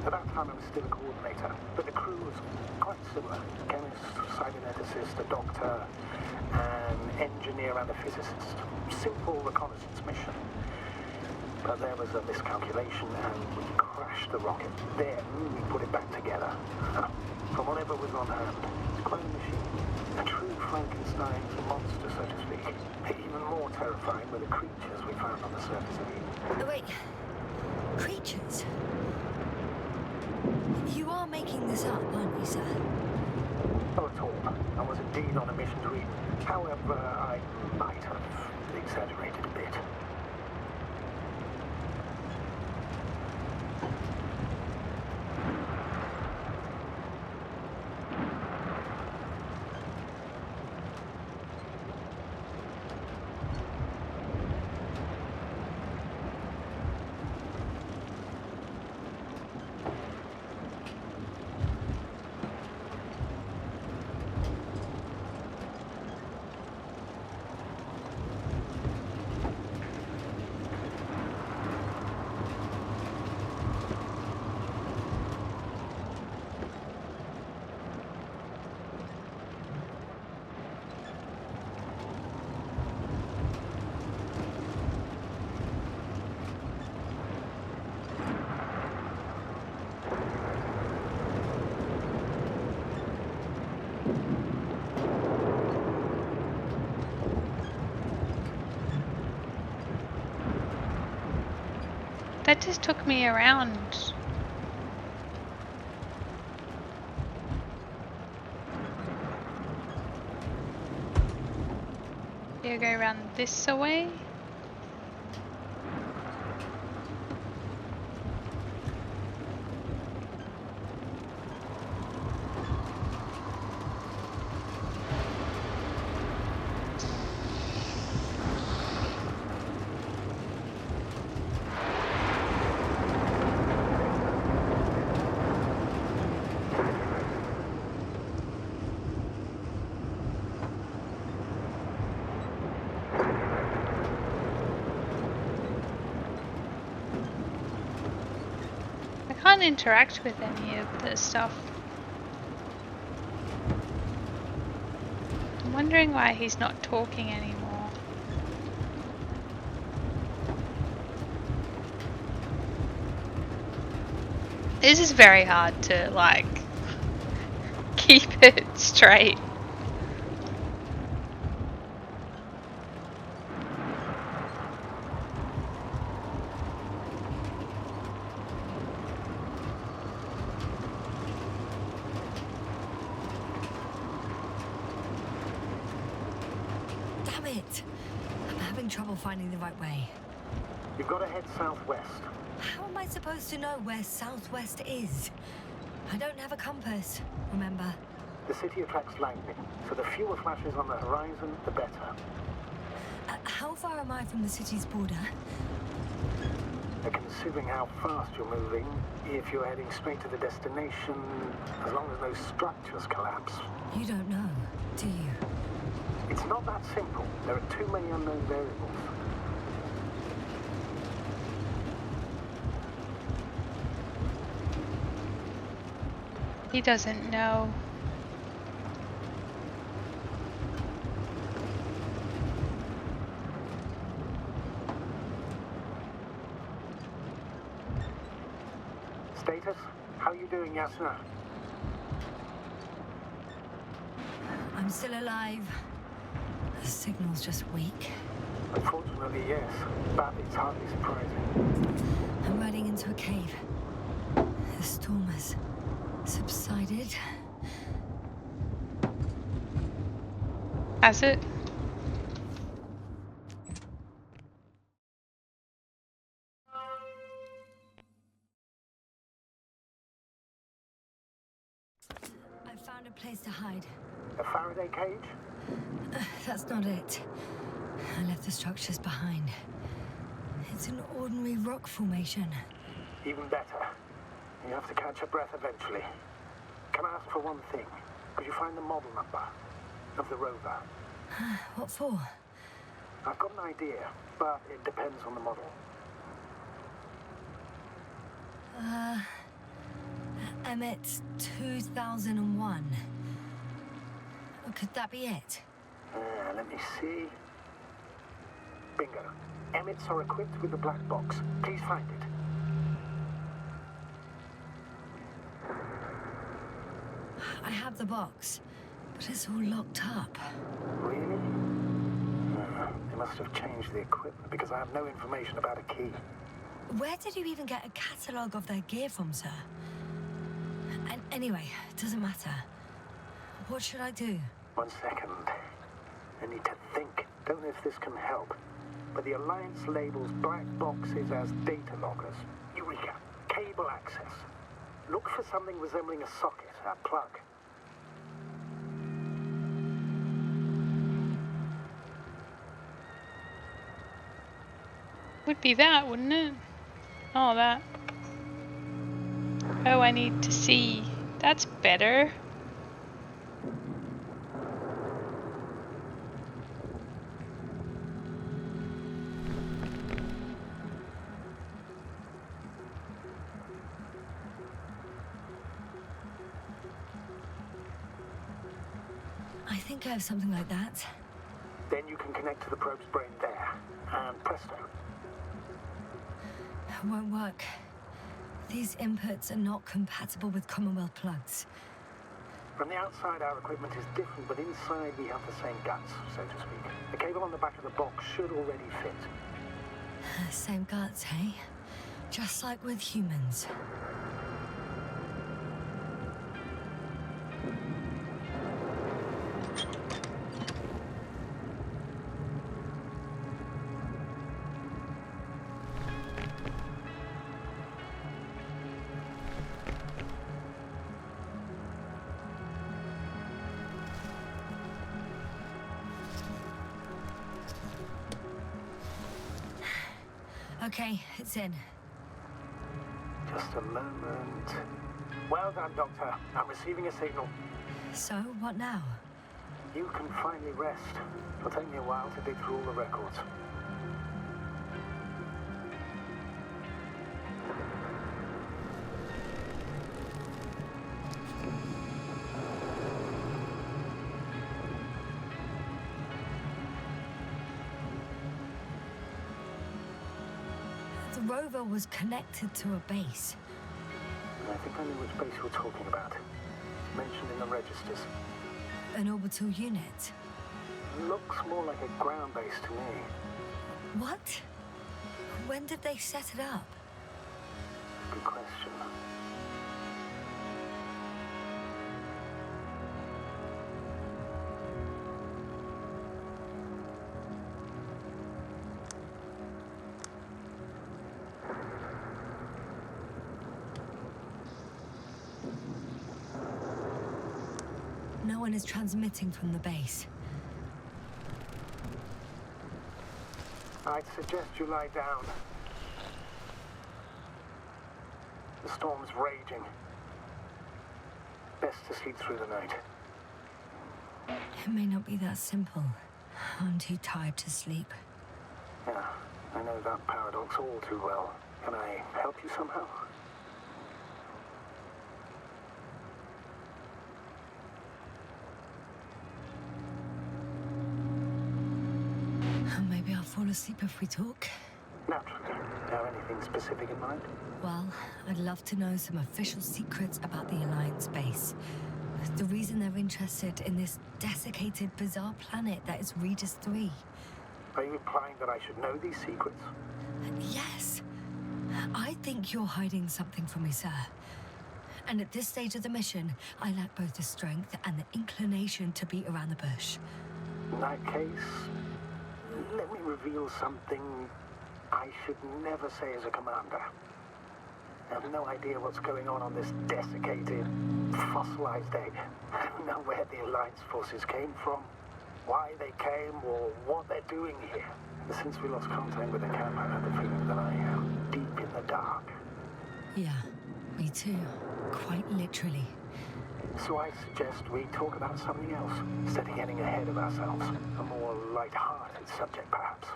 At that time I was still a coordinator, but the crew was quite similar. Chemist, cyberneticist, a doctor, an engineer and a physicist. Simple reconnaissance mission. But there was a miscalculation and we crashed the rocket. Then we put it back together. From whatever was on hand. It's quite a machine. A true Frankenstein monster, so to speak. Even more terrifying were the creatures we found on the surface of Eden. Wait. Creatures? You are making this up, aren't you, sir? Not at all. I was indeed on a mission to Eden. However, I might have exaggerated a bit. That just took me around. You go around this way? I can't interact with any of this stuff. I'm wondering why he's not talking anymore. This is very hard to, like, keep it straight. Damn it! I'm having trouble finding the right way. You've got to head southwest. How am I supposed to know where southwest is? I don't have a compass, remember? The city attracts lightning, so the fewer flashes on the horizon, the better. How far am I from the city's border? Considering how fast you're moving, if you're heading straight to the destination, as long as no structures collapse. You don't know, do you? It's not that simple. There are too many unknown variables. He doesn't know. Status? How are you doing, Yasna? I'm still alive. The signal's just weak. Unfortunately, yes. But it's hardly surprising. cave. The storm has subsided. Has it? I found a place to hide. A Faraday cage? That's not it. I left the structures behind. It's an ordinary rock formation. Even better. You have to catch your breath eventually. Can I ask for one thing? Could you find the model number of the rover? What for? I've got an idea, but it depends on the model. Emmett 2001. Could that be it? Let me see. Bingo. Emmets are equipped with the black box. Please find it. I have the box, but it's all locked up. Really? They must have changed the equipment because I have no information about a key. Where did you even get a catalogue of their gear from, sir? And anyway, it doesn't matter. What should I do? 1 second. I need to think. Don't know if this can help. But the Alliance labels black boxes as data loggers. Eureka! Cable access. Look for something resembling a socket, a plug. Would be that, wouldn't it? Oh, that. Oh, I need to see. That's better. I think I have something like that. Then you can connect to the probe's brain there. And presto. It won't work. These inputs are not compatible with Commonwealth plugs. From the outside, our equipment is different, but inside we have the same guts, so to speak. The cable on the back of the box should already fit. Same guts, hey? Just like with humans. Okay, it's in. Just a moment. Well done, Doctor. I'm receiving a signal. So, what now? You can finally rest. It'll take me a while to dig through all the records. The rover was connected to a base. I think I know which base you're talking about. Mentioned in the registers. An orbital unit. Looks more like a ground base to me. What? When did they set it up? Good question. No one is transmitting from the base. I'd suggest you lie down. The storm's raging. Best to sleep through the night. It may not be that simple. I'm too tired to sleep. Yeah, I know that paradox all too well. Can I help you somehow? Maybe I'll fall asleep if we talk. Naturally. Have anything specific in mind? Well, I'd love to know some official secrets about the Alliance base. The reason they're interested in this desiccated, bizarre planet that is Regis 3. Are you implying that I should know these secrets? Yes. I'd think you're hiding something from me, sir. And at this stage of the mission, I lack both the strength and the inclination to beat around the bush. In that case, let me reveal something I should never say as a commander. I have no idea what's going on this desiccated, fossilized egg. I don't know where the Alliance forces came from, why they came, or what they're doing here. Since we lost contact with the camp, I had the feeling that I am deep in the dark. Yeah, me too. Quite literally. So I suggest we talk about something else, instead of getting ahead of ourselves. A more light-hearted subject, perhaps.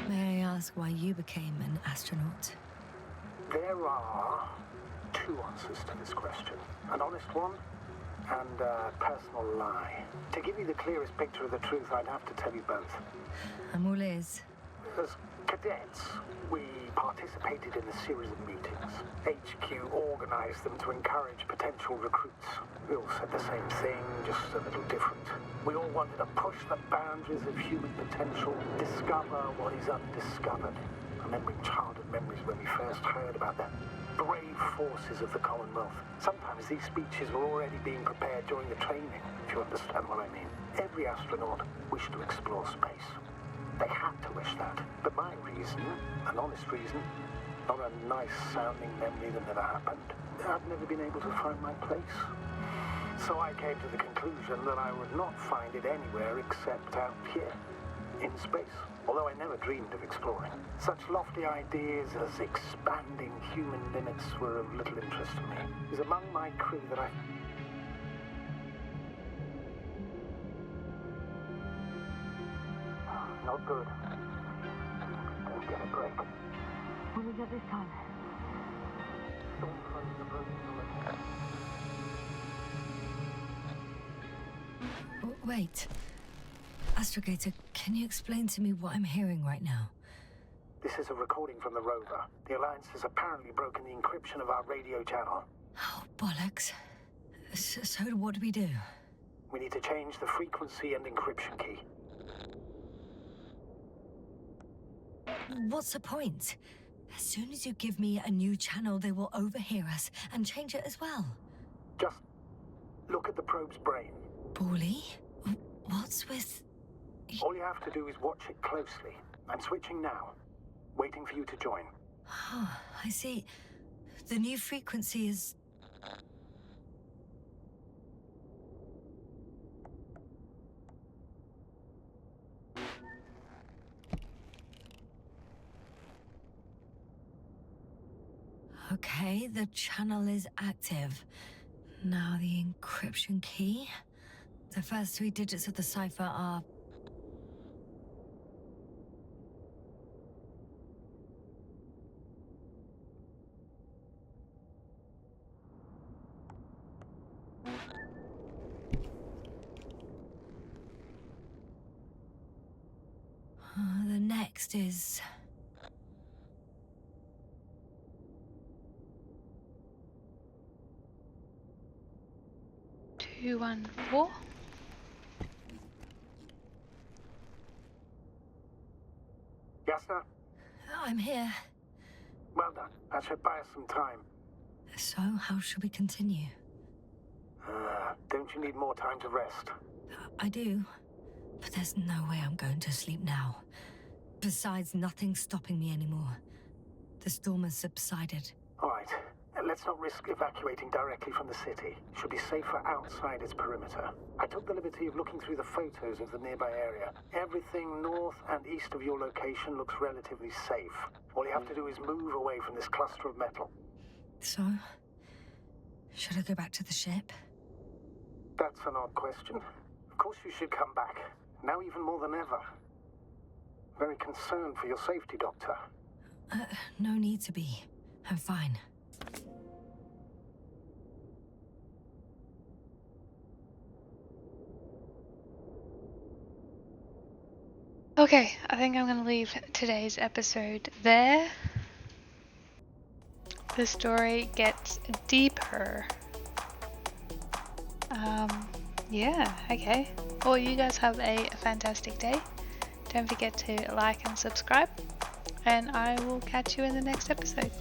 May I ask why you became an astronaut? There are two answers to this question. An honest one, and a personal lie. To give you the clearest picture of the truth, I'd have to tell you both. I'm all ears. As cadets, we participated in a series of meetings. HQ organized them to encourage potential recruits. We all said the same thing, just a little different. We all wanted to push the boundaries of human potential, discover what is undiscovered. Remembering childhood memories when we first heard about the brave forces of the Commonwealth. Sometimes these speeches were already being prepared during the training, if you understand what I mean. Every astronaut wished to explore space. They had to wish that. But my reason, an honest reason, not a nice-sounding memory that never happened, I'd never been able to find my place. So I came to the conclusion that I would not find it anywhere except out here, in space. Although I never dreamed of exploring. Such lofty ideas as expanding human limits were of little interest to me. It was among my crew that I... Not good. Don't get a break. What was that this time? Wait. Astrogator, can you explain to me what I'm hearing right now? This is a recording from the rover. The Alliance has apparently broken the encryption of our radio channel. Oh, bollocks. So what do we do? We need to change the frequency and encryption key. What's the point? As soon as you give me a new channel, they will overhear us and change it as well. Just look at the probe's brain. Bally? What's with... All you have to do is watch it closely. I'm switching now. Waiting for you to join. Oh, I see. The new frequency is... Okay, the channel is active. Now the encryption key. The first 3 digits of the cipher are... the next is... 214. Yes, sir? I'm here. Well done. That should buy us some time. So, how should we continue? Don't you need more time to rest? I do. But there's no way I'm going to sleep now. Besides, nothing's stopping me anymore. The storm has subsided. All right. Let's not risk evacuating directly from the city. Should be safer outside its perimeter. I took the liberty of looking through the photos of the nearby area. Everything north and east of your location looks relatively safe. All you have to do is move away from this cluster of metal. So, should I go back to the ship? That's an odd question. Of course you should come back. Now even more than ever. Very concerned for your safety, Doctor. No need to be. I'm fine. Okay, I think I'm going to leave today's episode there. The story gets deeper. Yeah, okay. Well, you guys have a fantastic day. Don't forget to like and subscribe, and I will catch you in the next episode.